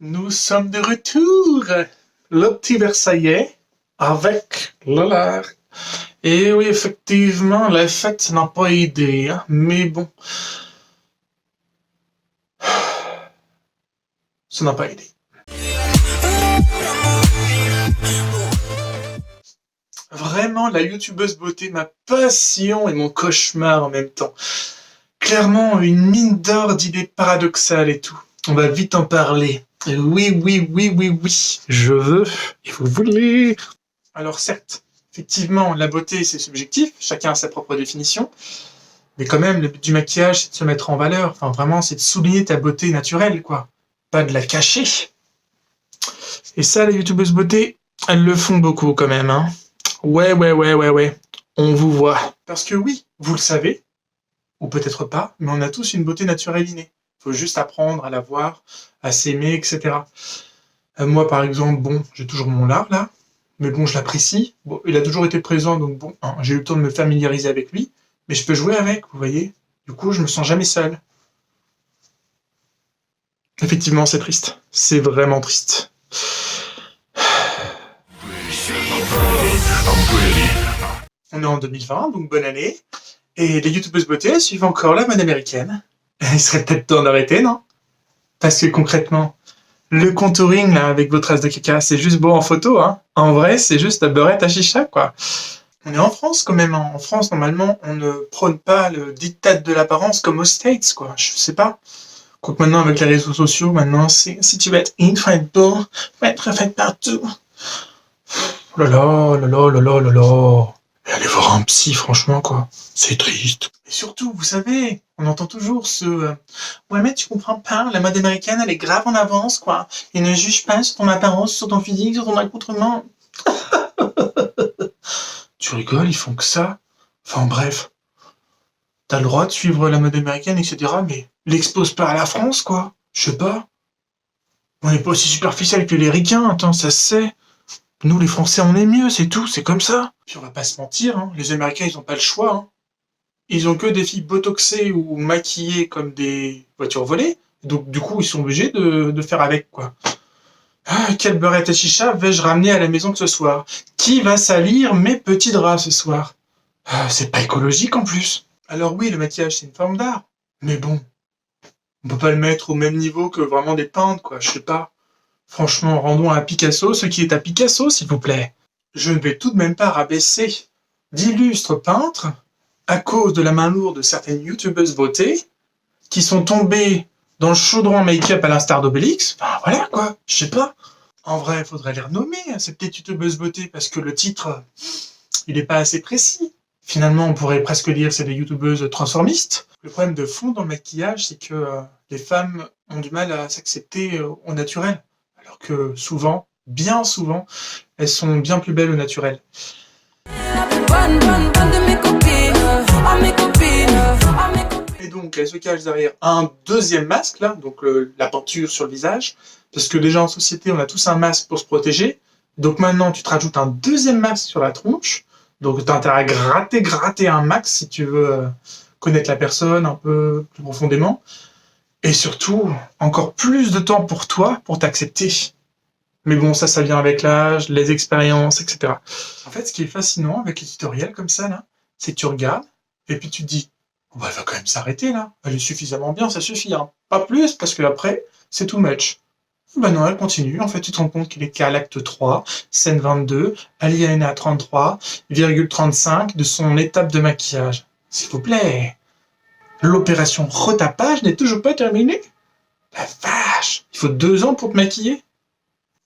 Nous sommes de retour, le petit Versaillais, avec Lola. Et oui, effectivement, les fêtes, ça n'a pas aidé, hein, mais bon, ça n'a pas aidé. Vraiment, la youtubeuse beauté, ma passion et mon cauchemar en même temps. Clairement, une mine d'or d'idées paradoxales et tout. On va vite en parler. Oui, oui, oui, oui, oui, je veux, et vous voulez. Alors certes, effectivement, la beauté, c'est subjectif, chacun a sa propre définition, mais quand même, le but du maquillage, c'est de se mettre en valeur. Enfin, vraiment, c'est de souligner ta beauté naturelle, quoi. Pas de la cacher. Et ça, les youtubeuses beauté, elles le font beaucoup quand même, hein. Ouais, ouais, ouais, ouais, ouais. On vous voit. Parce que oui, vous le savez, ou peut-être pas, mais on a tous une beauté naturelle innée. Faut juste apprendre à la voir, à s'aimer, etc. Moi, par exemple, bon, j'ai toujours mon lard, là, mais bon, je l'apprécie. Bon, il a toujours été présent, donc bon, hein, j'ai eu le temps de me familiariser avec lui, mais je peux jouer avec, vous voyez. Du coup, je me sens jamais seul. Effectivement, c'est triste. C'est vraiment triste. On est en 2020, donc bonne année. Et les youtubeuses beauté suivent encore la mode américaine. Il serait peut-être temps d'arrêter, non? Parce que concrètement, le contouring, là, avec vos traces de caca, c'est juste beau en photo, hein. En vrai, c'est juste la beurette à chicha, quoi. On est en France, quand même. En France, normalement, on ne prône pas le diktat de l'apparence comme aux States, quoi. Je sais pas. Quoique maintenant, avec les réseaux sociaux, maintenant, si tu veux être in, faut être beau, faut être fait partout. Oh là là, oh là là, oh là là, oh là là. Et allez voir un psy, franchement, quoi. C'est triste. Et surtout, vous savez, on entend toujours ouais, mais tu comprends pas, la mode américaine, elle est grave en avance, quoi. Et ne juge pas sur ton apparence, sur ton physique, sur ton accoutrement. Tu rigoles, ils font que ça. Enfin bref, t'as le droit de suivre la mode américaine, etc. Mais l'expose pas à la France, quoi. Je sais pas. On n'est pas aussi superficiel que les ricains, attends, ça se sait. Nous, les Français, on est mieux, c'est tout, c'est comme ça. Puis on va pas se mentir, hein, les Américains, ils ont pas le choix, hein. Ils ont que des filles botoxées ou maquillées comme des voitures volées. Donc du coup, ils sont obligés de faire avec, quoi. Ah, quelle beurette à chicha vais-je ramener à la maison ce soir? Qui va salir mes petits draps ce soir? Ah, c'est pas écologique en plus. Alors oui, le maquillage, c'est une forme d'art. Mais bon, on peut pas le mettre au même niveau que vraiment des peintres, quoi, je sais pas. Franchement, rendons à Picasso ce qui est à Picasso, s'il vous plaît. Je ne vais tout de même pas rabaisser d'illustres peintres à cause de la main lourde de certaines youtubeuses beauté qui sont tombées dans le chaudron make-up à l'instar d'Obélix. Enfin voilà quoi, je sais pas. En vrai, il faudrait les renommer, hein, ces petites youtubeuses beauté, parce que le titre, il est pas assez précis. Finalement, on pourrait presque dire c'est des youtubeuses transformistes. Le problème de fond dans le maquillage, c'est que les femmes ont du mal à s'accepter au naturel. Alors que souvent, bien souvent, elles sont bien plus belles au naturel. Et donc, elle se cache derrière un deuxième masque, là, donc la peinture sur le visage, parce que déjà en société, on a tous un masque pour se protéger. Donc maintenant, tu te rajoutes un deuxième masque sur la tronche. Donc, tu as intérêt à gratter un max si tu veux connaître la personne un peu plus profondément. Et surtout, encore plus de temps pour toi, pour t'accepter. Mais bon, ça vient avec l'âge, les expériences, etc. En fait, ce qui est fascinant avec les tutoriels comme ça, là, c'est que tu regardes, et puis tu te dis, oh, bah, elle va quand même s'arrêter, là. Elle est suffisamment bien, ça suffit, hein. Pas plus, parce que après, c'est too much. Ben non, elle continue. En fait, tu te rends compte qu'il est qu'à l'acte 3, scène 22, alinéa 33,35 de son étape de maquillage. S'il vous plaît. L'opération retapage n'est toujours pas terminée. La vache, il faut 2 ans pour te maquiller.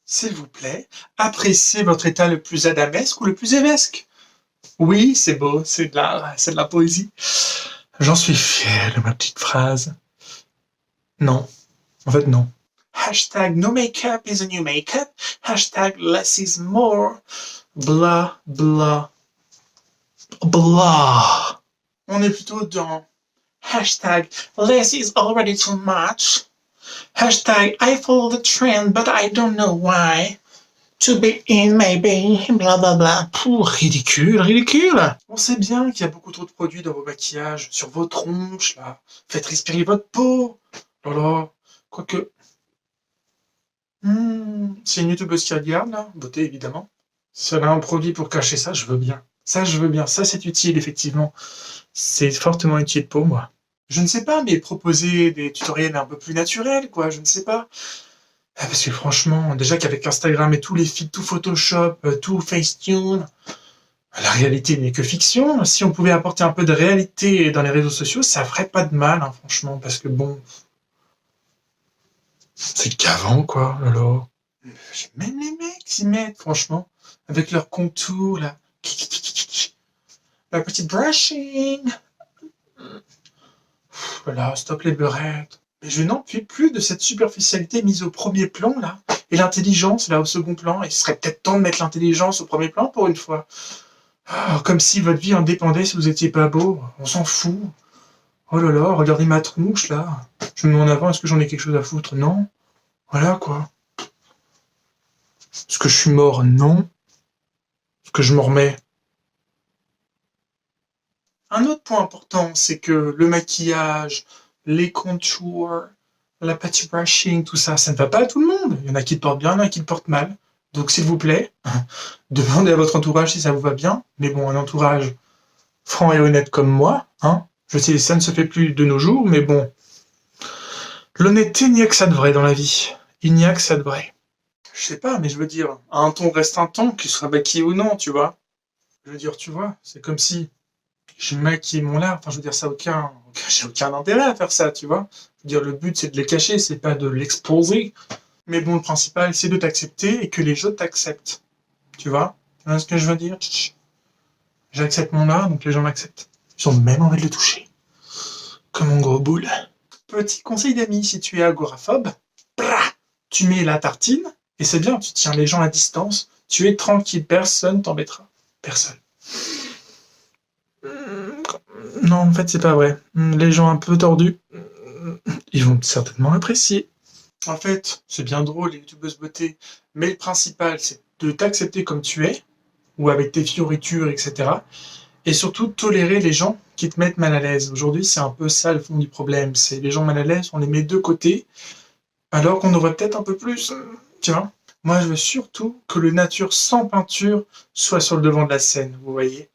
S'il vous plaît, appréciez votre état le plus adamesque ou le plus évesque. Oui, c'est beau, c'est de l'art, c'est de la poésie. J'en suis fier de ma petite phrase. Non, en fait non. Hashtag no makeup is a new makeup. Hashtag less is more. Blah, blah, blah. On est plutôt dans hashtag less is already too much. Hashtag I follow the trend but I don't know why. To be in, maybe, blablabla. Pouh, ridicule, ridicule. On sait bien qu'il y a beaucoup trop de produits dans vos maquillages, sur vos tronches, là. Faites respirer votre peau. Voilà. Quoique, C'est une youtubeuse qui regarde, là, beauté évidemment. Si elle a un produit pour cacher ça, je veux bien. Ça, je veux bien. Ça, c'est utile, effectivement. C'est fortement utile pour moi. Je ne sais pas, mais proposer des tutoriels un peu plus naturels, quoi, je ne sais pas. Ah, parce que franchement, déjà qu'avec Instagram et tous les feeds, tout Photoshop, tout Facetune, la réalité n'est que fiction. Si on pouvait apporter un peu de réalité dans les réseaux sociaux, ça ferait pas de mal, hein, franchement, parce que bon, c'est qu'avant, quoi, alors. Même les mecs s'y mettent, franchement, avec leurs contours, là. La petite brushing. Voilà, stop les beurrettes. Mais je n'en puis plus de cette superficialité mise au premier plan, là. Et l'intelligence, là, au second plan. Et ce serait peut-être temps de mettre l'intelligence au premier plan pour une fois. Ah, comme si votre vie en dépendait si vous étiez pas beau. On s'en fout. Oh là là, regardez ma tronche, là. Je me mets en avant, est-ce que j'en ai quelque chose à foutre? Non. Voilà, quoi. Est-ce que je suis mort? Non. Est-ce que je m'en remets? Un autre point important, c'est que le maquillage, les contours, la patch brushing, tout ça, ça ne va pas à tout le monde. Il y en a qui le portent bien, il y en a qui le portent mal. Donc s'il vous plaît, demandez à votre entourage si ça vous va bien. Mais bon, un entourage franc et honnête comme moi, hein. Je sais, ça ne se fait plus de nos jours, mais bon. L'honnêteté, il n'y a que ça de vrai dans la vie. Il n'y a que ça de vrai. Je sais pas, mais je veux dire, un ton reste un ton, qu'il soit maquillé ou non, tu vois. Je veux dire, tu vois, c'est comme si je maquille mon lard. Enfin, je veux dire, j'ai aucun intérêt à faire ça, tu vois. Je veux dire, le but, c'est de les cacher, c'est pas de l'exposer. Mais bon, le principal, c'est de t'accepter et que les autres t'acceptent. Tu vois? Tu vois ce que je veux dire? J'accepte mon lard, donc les gens m'acceptent. Ils ont même envie de le toucher. Comme mon gros boule. Petit conseil d'amis, si tu es agoraphobe, tu mets la tartine, et c'est bien, tu tiens les gens à distance, tu es tranquille, personne t'embêtera. Personne. Non, en fait, c'est pas vrai. Les gens un peu tordus, ils vont certainement apprécier. En fait, c'est bien drôle, les youtubeuses beauté, mais le principal, c'est de t'accepter comme tu es, ou avec tes fioritures, etc. Et surtout, tolérer les gens qui te mettent mal à l'aise. Aujourd'hui, c'est un peu ça le fond du problème. C'est les gens mal à l'aise, on les met de côté, alors qu'on aurait peut-être un peu plus, tu vois. Moi, je veux surtout que le nature sans peinture soit sur le devant de la scène, vous voyez.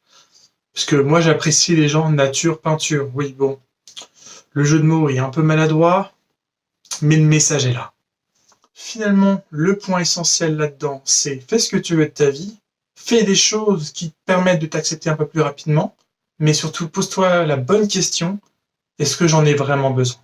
Parce que moi, j'apprécie les gens nature, peinture. Oui, bon, le jeu de mots est un peu maladroit, mais le message est là. Finalement, le point essentiel là-dedans, c'est fais ce que tu veux de ta vie, fais des choses qui te permettent de t'accepter un peu plus rapidement, mais surtout pose-toi la bonne question, est-ce que j'en ai vraiment besoin?